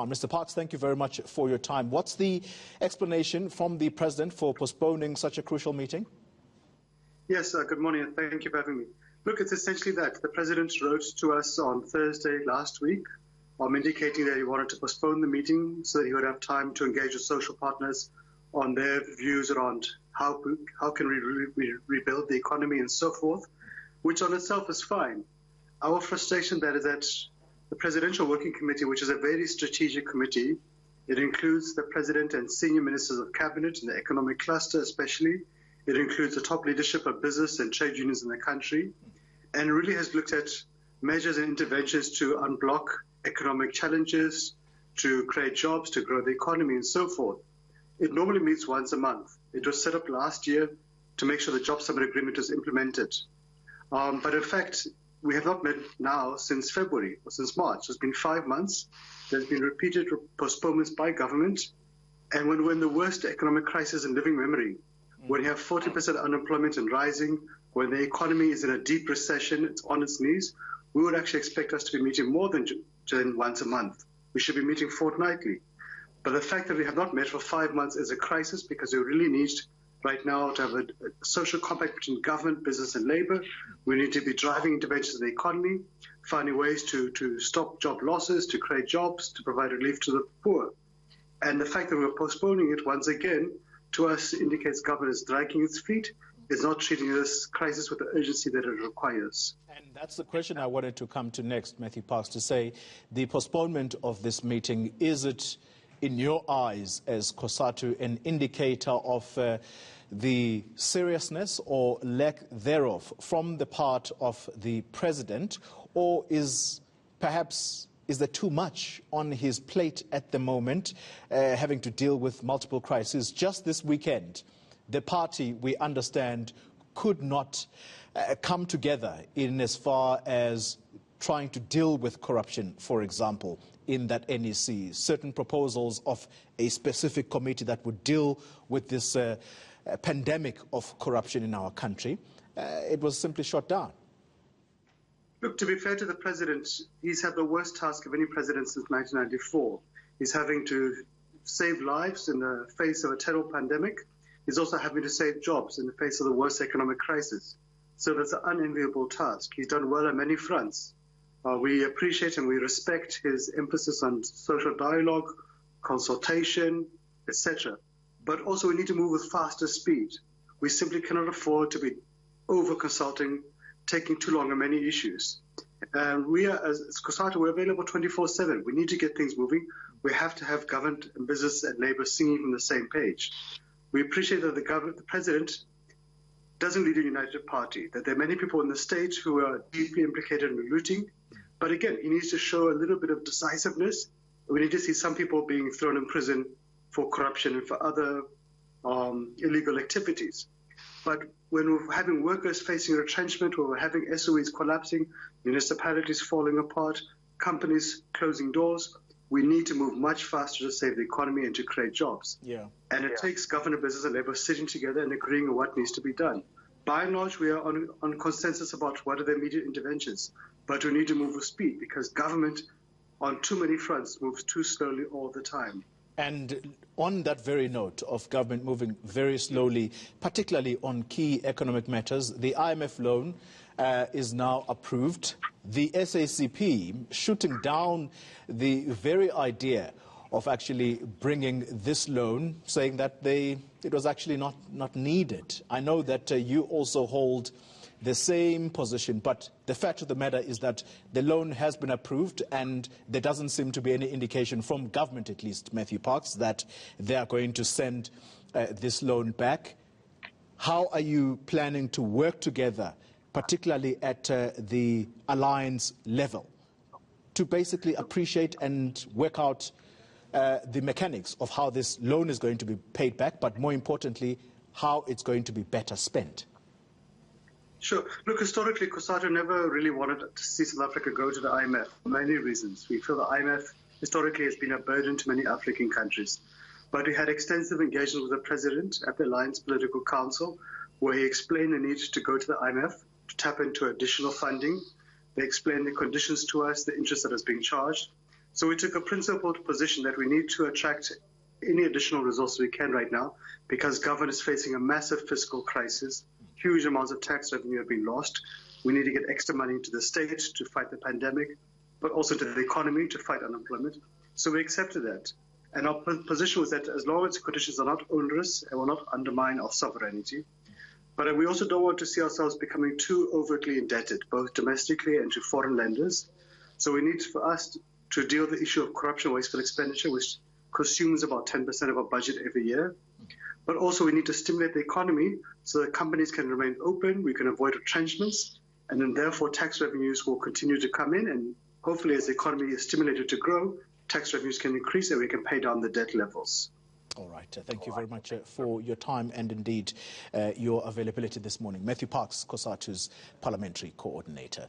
Mr. Parks, thank you very much for your time. What's the explanation from the President for postponing such a crucial meeting? Yes, good morning, and thank you for having me. Look, it's essentially that. The President wrote to us on Thursday last week, indicating that he wanted to postpone the meeting so that he would have time to engage with social partners on their views around how can we rebuild the economy and so forth, which on itself is fine. Our frustration that is that the Presidential Working Committee, which is a very strategic committee, it includes the President and senior ministers of Cabinet in the economic cluster especially. It includes the top leadership of business and trade unions in the country, and really has looked at measures and interventions to unblock economic challenges, to create jobs, to grow the economy and so forth. It normally meets once a month. It was set up last year to make sure the Job Summit Agreement was implemented. But in fact, we have not met now since February or since March. It's been 5 months. There's been repeated postponements by government. And when we're in the worst economic crisis in living memory, when you have 40% unemployment and rising, when the economy is in a deep recession, it's on its knees, we would actually expect us to be meeting more than once a month. We should be meeting fortnightly. But the fact that we have not met for 5 months is a crisis, because we really need right now to have a social compact between government, business and labor. We need to be driving interventions in the economy, finding ways to stop job losses, to create jobs, to provide relief to the poor. And the fact that we're postponing it once again, to us, indicates government is dragging its feet, is not treating this crisis with the urgency that it requires. And that's the question I wanted to come to next, Matthew Parks, to say the postponement of this meeting, is it, in your eyes as Cosatu, an indicator of the seriousness or lack thereof from the part of the President, or is there too much on his plate at the moment, having to deal with multiple crises? Just this weekend, the party, we understand, could not come together in as far as trying to deal with corruption, for example, in that NEC. Certain proposals of a specific committee that would deal with this pandemic of corruption in our country, it was simply shot down. Look, to be fair to the President, he's had the worst task of any president since 1994. He's having to save lives in the face of a terrible pandemic. He's also having to save jobs in the face of the worst economic crisis. So that's an unenviable task. He's done well on many fronts. We appreciate and we respect his emphasis on social dialogue, consultation, etc. But also we need to move with faster speed. We simply cannot afford to be over-consulting, taking too long on many issues. We are, as Cosatu, we're available 24/7. We need to get things moving. We have to have government and business and labor singing from the same page. We appreciate that the President doesn't lead a united party, that there are many people in the state who are deeply implicated in looting. But again, he needs to show a little bit of decisiveness. We need to see some people being thrown in prison for corruption and for other illegal activities. But when we're having workers facing retrenchment, when we're having SOEs collapsing, municipalities falling apart, companies closing doors, we need to move much faster to save the economy and to create jobs. And it takes government, business and labor sitting together and agreeing on what needs to be done. By and large, we are on consensus about what are the immediate interventions. But we need to move with speed, because government on too many fronts moves too slowly all the time. And on that very note of government moving very slowly, particularly on key economic matters, the IMF loan is now approved. The SACP shooting down the very idea of actually bringing this loan, saying that it was actually not needed. I know that you also hold the same position, but the fact of the matter is that the loan has been approved, and there doesn't seem to be any indication from government, at least, Matthew Parks, that they are going to send this loan back. How are you planning to work together, particularly at the alliance level, to basically appreciate and work out the mechanics of how this loan is going to be paid back, but more importantly, how it's going to be better spent? Sure. Look, historically, Cosatu never really wanted to see South Africa go to the IMF for many reasons. We feel the IMF historically has been a burden to many African countries. But we had extensive engagement with the President at the Alliance Political Council, where he explained the need to go to the IMF to tap into additional funding. They explained the conditions to us, the interest that is being charged. So we took a principled position that we need to attract any additional resources we can right now, because government is facing a massive fiscal crisis. Huge amounts of tax revenue have been lost. We need to get extra money into the state to fight the pandemic, but also to the economy to fight unemployment. So we accepted that. And our position was that as long as the conditions are not onerous and will not undermine our sovereignty, but we also don't want to see ourselves becoming too overtly indebted, both domestically and to foreign lenders. So we need for us to deal with the issue of corruption, wasteful expenditure, which consumes about 10% of our budget every year. But also we need to stimulate the economy so that companies can remain open, we can avoid retrenchments, and then therefore tax revenues will continue to come in, and hopefully as the economy is stimulated to grow, tax revenues can increase and we can pay down the debt levels. All right. Thank you very much for your time and indeed your availability this morning. Matthew Parks, Cosatu's Parliamentary Coordinator.